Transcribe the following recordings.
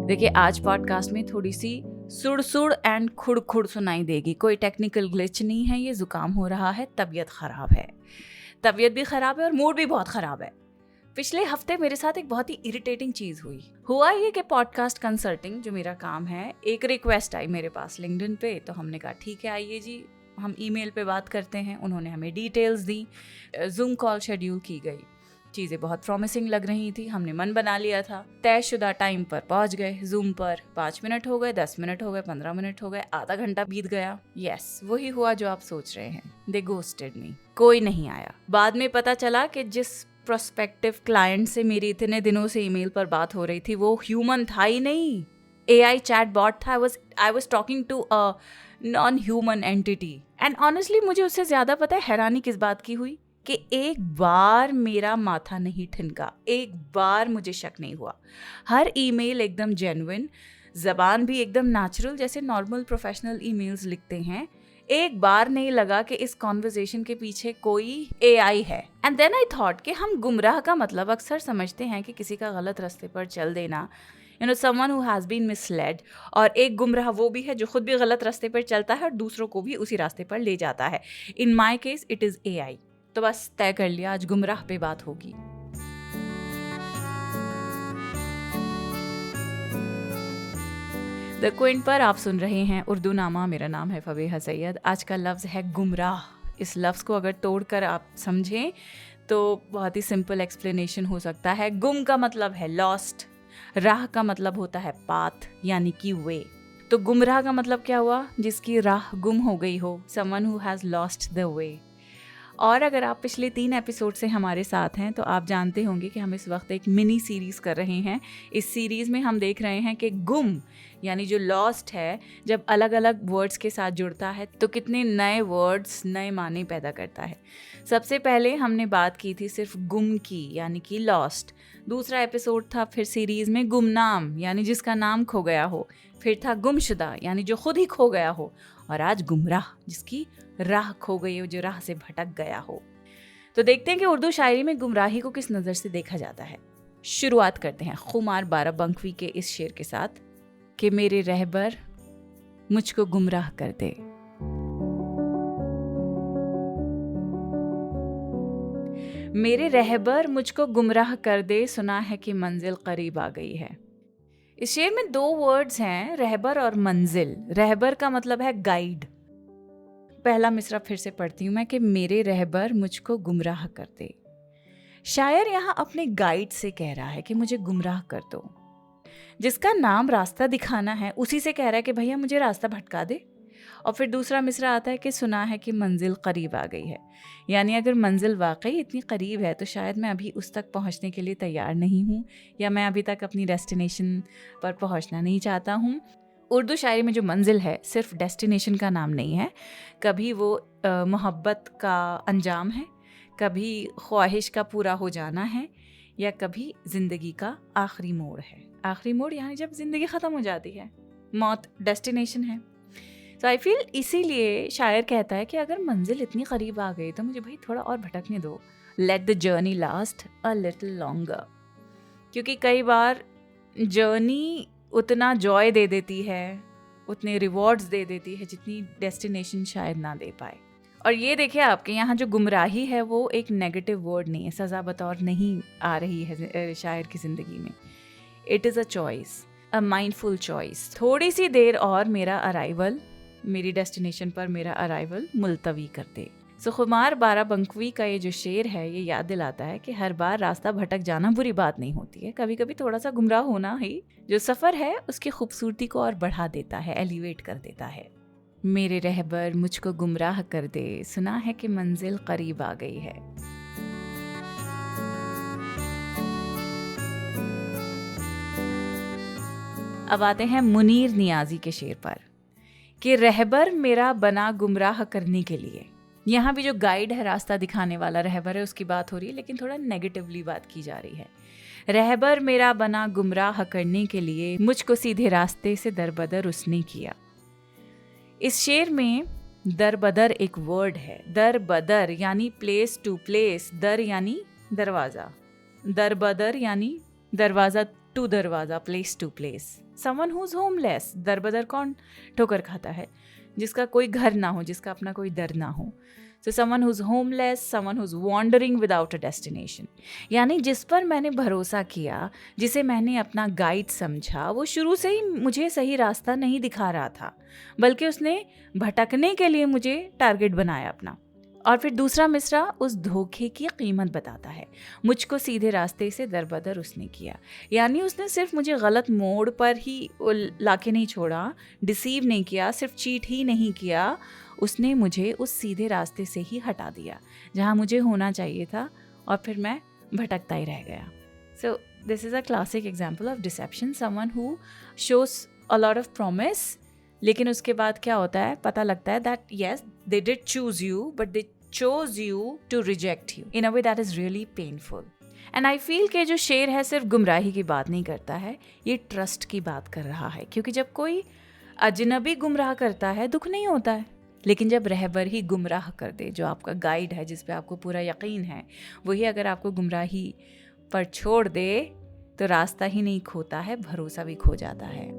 देखिए, आज पॉडकास्ट में थोड़ी सी सुड़ एंड खुड़ सुनाई देगी। कोई टेक्निकल ग्लिच नहीं है, ये जुकाम हो रहा है, तबीयत खराब है, तबीयत भी खराब है और मूड भी बहुत खराब है। पिछले हफ्ते मेरे साथ एक बहुत ही इरिटेटिंग चीज हुआ ये कि पॉडकास्ट कंसल्टिंग जो मेरा काम है, एक रिक्वेस्ट आई मेरे पास लिंक्डइन पे। तो हमने कहा ठीक है, आइए जी, हम ईमेल पे बात करते हैं। उन्होंने हमें डिटेल्स दी, जूम कॉल शेड्यूल की गई। चीज़ें बहुत प्रॉमिसिंग लग रही थी, हमने मन बना लिया था। तयशुदा टाइम पर पहुंच गए जूम पर। 5 मिनट हो गए, 10 मिनट हो गए, 15 मिनट हो गए, आधा घंटा बीत गया। यस, वही हुआ जो आप सोच रहे हैं। दे गोस्टेड मी, कोई नहीं आया। बाद में पता चला कि जिस प्रोस्पेक्टिव क्लाइंट से मेरी इतने दिनों से ईमेल पर बात हो रही थी, वो ह्यूमन था ही नहीं, AI चैट बॉट था। I was talking to a non human entity. And honestly मुझे उससे ज्यादा पता है हैरानी किस बात की हुई कि एक बार मेरा माथा नहीं ठिनका, एक बार मुझे शक नहीं हुआ। हर ईमेल एकदम जेन्युइन, जबान भी एकदम नेचुरल, जैसे नॉर्मल प्रोफेशनल ईमेल्स लिखते हैं। एक बार नहीं लगा कि इस कॉन्वर्सेशन के पीछे कोई AI है। एंड देन आई थॉट कि हम गुमराह का मतलब अक्सर समझते हैं कि किसी का गलत रास्ते पर चल देना, someone who has been misled। और एक गुमराह वो भी है जो खुद भी गलत रास्ते पर चलता है और दूसरों को भी उसी रास्ते पर ले जाता है। In my case it is AI। तो बस तय कर लिया, आज गुमराह पे बात होगी। द क्विंट पर आप सुन रहे हैं उर्दू नामा। मेरा नाम है फबीहा सैयद। आज का लफ्ज़ है गुमराह। इस लफ्ज़ को अगर तोड़कर आप समझें तो बहुत ही सिंपल एक्सप्लेनेशन हो सकता है। गुम का मतलब है लॉस्ट, राह का मतलब होता है पाथ यानी कि वे। तो गुमराह का मतलब क्या हुआ? जिसकी राह गुम हो गई हो, someone who has lost the way. और अगर आप पिछले 3 एपिसोड से हमारे साथ हैं तो आप जानते होंगे कि हम इस वक्त एक मिनी सीरीज़ कर रहे हैं। इस सीरीज़ में हम देख रहे हैं कि गुम यानी जो लॉस्ट है, जब अलग अलग वर्ड्स के साथ जुड़ता है तो कितने नए वर्ड्स, नए माने पैदा करता है। सबसे पहले हमने बात की थी सिर्फ गुम की यानी कि लॉस्ट। दूसरा एपिसोड था फिर सीरीज़ में गुमनाम यानी जिसका नाम खो गया हो। फिर था गुमशुदा यानी जो खुद ही खो गया हो। और आज गुमराह, जिसकी राह खो गई हो, जो राह से भटक गया हो। तो देखते हैं कि उर्दू शायरी में गुमराही को किस नज़र से देखा जाता है। शुरुआत करते हैं खुमार बाराबंकवी के इस शेर के साथ कि मेरे रहबर मुझको गुमराह कर दे। मेरे रहबर मुझको गुमराह कर दे, सुना है कि मंजिल करीब आ गई है। इस शेर में 2 वर्ड्स हैं, रहबर और मंजिल। रहबर का मतलब है गाइड। पहला मिसरा फिर से पढ़ती हूँ मैं कि मेरे रहबर मुझको गुमराह कर दे। शायर यहाँ अपने गाइड से कह रहा है कि मुझे गुमराह कर दो। जिसका नाम रास्ता दिखाना है उसी से कह रहा है कि भैया मुझे रास्ता भटका दे। और फिर दूसरा मिसरा आता है कि सुना है कि मंजिल करीब आ गई है। यानी अगर मंजिल वाकई इतनी करीब है तो शायद मैं अभी उस तक पहुंचने के लिए तैयार नहीं हूं, या मैं अभी तक अपनी डेस्टिनेशन पर पहुंचना नहीं चाहता हूं। उर्दू शायरी में जो मंजिल है सिर्फ डेस्टिनेशन का नाम नहीं है। कभी वो मोहब्बत का अंजाम है, कभी ख्वाहिश का पूरा हो जाना है, या कभी ज़िंदगी का आखिरी मोड़ है। आखिरी मोड़ यानी जब ज़िंदगी ख़त्म हो जाती है, मौत डेस्टिनेशन है। सो आई फील इसीलिए शायर कहता है कि अगर मंजिल इतनी करीब आ गई तो मुझे भाई थोड़ा और भटकने दो। Let the journey last a little longer. क्योंकि कई बार जर्नी उतना जॉय दे देती है, उतने रिवॉर्ड्स दे देती है जितनी डेस्टिनेशन शायद ना दे पाए। और ये देखिए, आपके यहाँ जो गुमराही है वो एक नेगेटिव वर्ड नहीं है, सज़ा बतौर नहीं आ रही है शायर की ज़िंदगी में। It is a choice, a mindful choice. थोड़ी सी देर और मेरा अराइवल, मेरी डेस्टिनेशन पर मेरा अराइवल मुलतवी कर दे। सो खुमार बाराबंकवी का ये जो शेर है ये याद दिलाता है कि हर बार रास्ता भटक जाना बुरी बात नहीं होती है। कभी कभी थोड़ा सा गुमराह होना ही जो सफ़र है उसकी खूबसूरती को और बढ़ा देता है, एलिवेट कर देता है। मेरे रहबर मुझको गुमराह कर दे, सुना है कि मंजिल करीब आ गई है। अब आते हैं मुनीर नियाजी के शेर पर कि रहबर मेरा बना गुमराह करने के लिए। यहाँ भी जो गाइड है, रास्ता दिखाने वाला रहबर है, उसकी बात हो रही है, लेकिन थोड़ा नेगेटिवली बात की जा रही है। रहबर मेरा बना गुमराह करने के लिए, मुझको सीधे रास्ते से दरबदर उसने किया। इस शेर में दरबदर एक वर्ड है। दरबदर यानी प्लेस टू प्लेस, दर यानी दरवाज़ा, दरबदर यानी दरवाज़ा टू दरवाज़ा, place to place. Someone who is homeless, दर बदर कौन ठोकर खाता है? जिसका कोई घर ना हो, जिसका अपना कोई दर ना हो। So someone who's homeless, someone who's wandering without a destination. यानी जिस पर मैंने भरोसा किया, जिसे मैंने अपना गाइड समझा, वो शुरू से ही मुझे सही रास्ता नहीं दिखा रहा था, बल्कि उसने भटकने के लिए मुझे टारगेट बनाया अपना। और फिर दूसरा मिसरा उस धोखे की कीमत बताता है। मुझको सीधे रास्ते से दरबदर उसने किया, यानी उसने सिर्फ मुझे गलत मोड़ पर ही लाके नहीं छोड़ा, डिसीव नहीं किया, सिर्फ चीट ही नहीं किया, उसने मुझे उस सीधे रास्ते से ही हटा दिया जहाँ मुझे होना चाहिए था, और फिर मैं भटकता ही रह गया। So this is a classic example of deception, someone who shows a lot of promise, लेकिन उसके बाद क्या होता है, पता लगता है that yes they did choose you but they chose you to reject you in a way that is really painful. And I feel कि जो शेर है सिर्फ गुमराही की बात नहीं करता है, ये ट्रस्ट की बात कर रहा है, क्योंकि जब कोई अजनबी गुमराह करता है दुख नहीं होता है, लेकिन जब रहबर ही गुमराह कर दे, जो आपका गाइड है, जिस पे आपको पूरा यकीन है, वही अगर आपको गुमराही पर छोड़ दे तो रास्ता ही नहीं खोता है, भरोसा भी खो जाता है।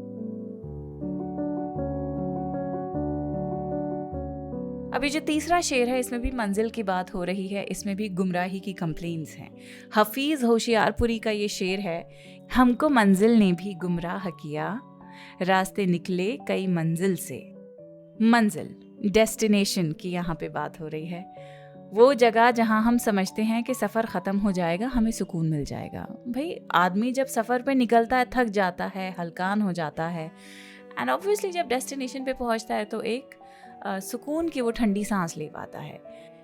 अभी जो तीसरा शेर है, इसमें भी मंजिल की बात हो रही है, इसमें भी गुमराही की कंप्लेंट्स हैं। हफीज़ होशियारपुरी का ये शेर है, हमको मंजिल ने भी गुमराह किया, रास्ते निकले कई मंजिल से। मंजिल, डेस्टिनेशन की यहाँ पे बात हो रही है, वो जगह जहाँ हम समझते हैं कि सफ़र ख़त्म हो जाएगा, हमें सुकून मिल जाएगा। भाई आदमी जब सफ़र पे निकलता है थक जाता है, हलकान हो जाता है, एंड ऑब्वियसली जब डेस्टिनेशन पे पहुँचता है तो एक सुकून की वो ठंडी सांस ले पाता है।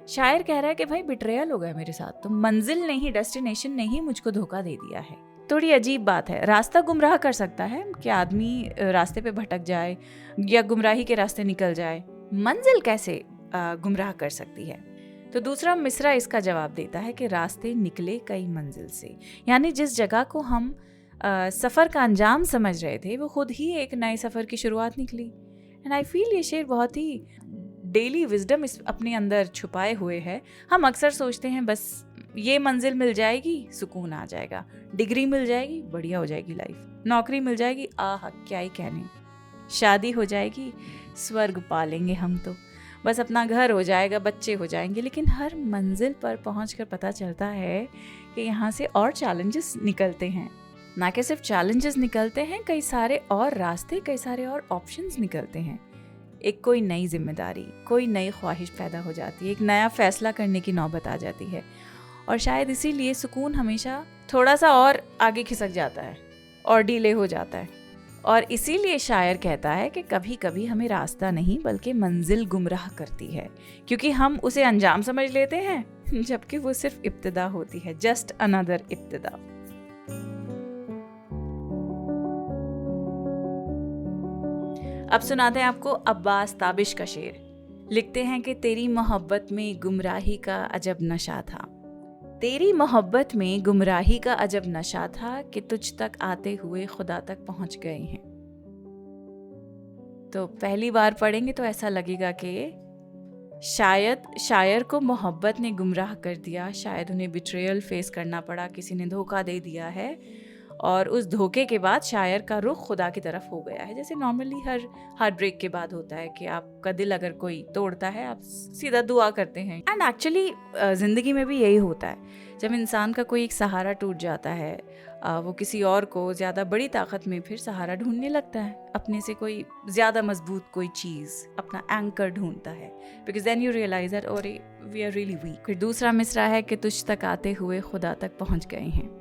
शायर कह रहा है कि भाई बिट्रेयल हो गया मेरे साथ, तो मंजिल ने ही, डेस्टिनेशन ने ही मुझको धोखा दे दिया है। थोड़ी अजीब बात है। रास्ता गुमराह कर सकता है कि आदमी रास्ते पे भटक जाए या गुमराही के रास्ते निकल जाए, मंजिल कैसे गुमराह कर सकती है? तो दूसरा मिसरा इसका जवाब देता है कि रास्ते निकले कई मंजिल से, यानी जिस जगह को हम सफ़र का अंजाम समझ रहे थे वो खुद ही एक नए सफ़र की शुरुआत निकली। एंड आई फील ये शेर बहुत ही डेली विजडम इस अपने अंदर छुपाए हुए है। हम अक्सर सोचते हैं बस ये मंजिल मिल जाएगी सुकून आ जाएगा, डिग्री मिल जाएगी बढ़िया हो जाएगी लाइफ, नौकरी मिल जाएगी आह क्या ही कहने, शादी हो जाएगी स्वर्ग पालेंगे हम, तो बस अपना घर हो जाएगा, बच्चे हो जाएंगे। लेकिन हर मंजिल पर पहुंचकर पता चलता है कि यहाँ से और चैलेंजेस निकलते हैं। ना कि सिर्फ चैलेंजेस निकलते हैं, कई सारे और रास्ते, कई सारे और ऑप्शंस निकलते हैं। एक कोई नई जिम्मेदारी, कोई नई ख्वाहिश पैदा हो जाती है, एक नया फैसला करने की नौबत आ जाती है, और शायद इसीलिए सुकून हमेशा थोड़ा सा और आगे खिसक जाता है और डिले हो जाता है। और इसीलिए शायर कहता है कि कभी कभी हमें रास्ता नहीं बल्कि मंजिल गुमराह करती है, क्योंकि हम उसे अंजाम समझ लेते हैं जबकि वो सिर्फ इब्तिदा होती है, जस्ट अनदर इब्तिदा। अब सुनाते हैं आपको अब्बास ताबिश का शेर। लिखते हैं कि तेरी मोहब्बत में गुमराही का अजब नशा था, तेरी मोहब्बत में गुमराही का अजब नशा था कि तुझ तक आते हुए खुदा तक पहुंच गए हैं। तो पहली बार पढ़ेंगे तो ऐसा लगेगा कि शायद शायर को मोहब्बत ने गुमराह कर दिया, शायद उन्हें बिट्रेयल फेस करना पड़ा, किसी ने धोखा दे दिया है, और उस धोखे के बाद शायर का रुख खुदा की तरफ हो गया है। जैसे नॉर्मली हर हार्ट ब्रेक के बाद होता है कि आपका दिल अगर कोई तोड़ता है आप सीधा दुआ करते हैं। एंड एक्चुअली ज़िंदगी में भी यही होता है, जब इंसान का कोई एक सहारा टूट जाता है, वो किसी और को ज़्यादा बड़ी ताकत में फिर सहारा ढूंढने लगता है, अपने से कोई ज़्यादा मजबूत कोई चीज़, अपना एंकर ढूंढता है, because then you realise that और वी आर रियली वीक। फिर दूसरा मिसरा है कि तुझ तक आते हुए खुदा तक पहुँच गए हैं।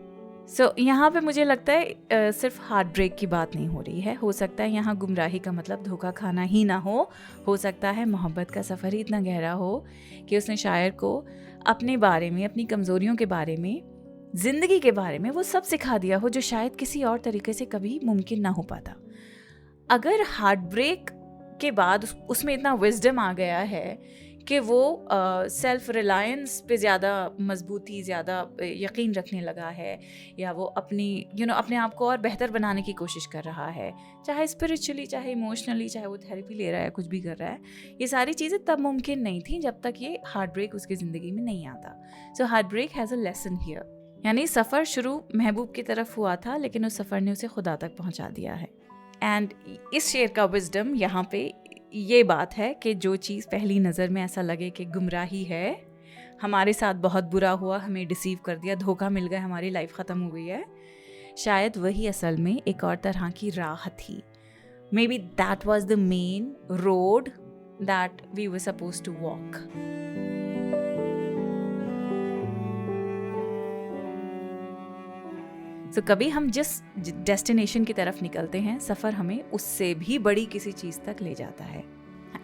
यहाँ पे मुझे लगता है सिर्फ हार्ट ब्रेक की बात नहीं हो रही है। हो सकता है यहाँ गुमराही का मतलब धोखा खाना ही ना हो सकता है मोहब्बत का सफ़र ही इतना गहरा हो कि उसने शायर को अपने बारे में, अपनी कमज़ोरियों के बारे में, ज़िंदगी के बारे में वो सब सिखा दिया हो जो शायद किसी और तरीके से कभी मुमकिन ना हो पाता। अगर हार्ट ब्रेक के बाद उसमें इतना विजडम आ गया है कि वो सेल्फ रिलायंस पे ज़्यादा मजबूती, ज़्यादा यकीन रखने लगा है, या वो अपनी अपने आप को और बेहतर बनाने की कोशिश कर रहा है, चाहे स्पिरिचुअली, चाहे इमोशनली, चाहे वो थेरेपी ले रहा है, कुछ भी कर रहा है, ये सारी चीज़ें तब मुमकिन नहीं थी जब तक ये हार्ट ब्रेक उसकी ज़िंदगी में नहीं आता। So heartbreak has a lesson here. यानी सफ़र शुरू महबूब की तरफ हुआ था, लेकिन उस सफ़र ने उसे खुदा तक पहुंचा दिया है। एंड इस शेर का विजडम यहाँ पे ये बात है कि जो चीज़ पहली नज़र में ऐसा लगे कि गुमराही है, हमारे साथ बहुत बुरा हुआ, हमें डिसीव कर दिया, धोखा मिल गया, हमारी लाइफ ख़त्म हो गई है, शायद वही असल में एक और तरह की राह थी। Maybe that was the main road that we were suppose to walk. तो कभी हम जिस डेस्टिनेशन की तरफ निकलते हैं, सफ़र हमें उससे भी बड़ी किसी चीज़ तक ले जाता है।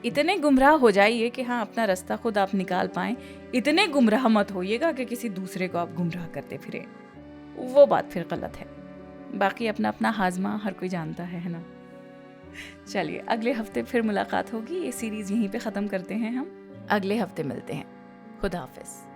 इतने गुमराह हो जाइए कि हाँ, अपना रास्ता खुद आप निकाल पाएं। इतने गुमराह मत होइएगा कि किसी दूसरे को आप गुमराह करते फिरें, वो बात फिर गलत है। बाकी अपना अपना हाजमा हर कोई जानता है ना। चलिए, अगले हफ्ते फिर मुलाकात होगी। ये सीरीज़ यहीं पे ख़त्म करते हैं हम। अगले हफ्ते मिलते हैं। खुदा हाफिज़।